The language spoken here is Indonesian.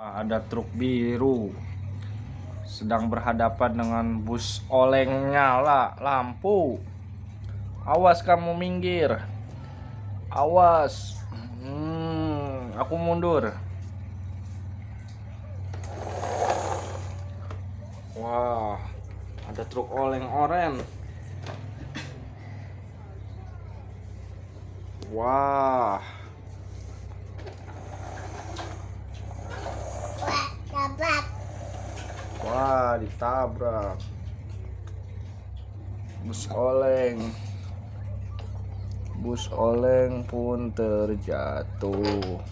Ada truk biru sedang berhadapan dengan bus oleng nyala lampu. Awas kamu minggir. Awas. Aku mundur. Wah, ada truk oleng oren. Wah. Wah, ditabrak. Bus oleng pun terjatuh.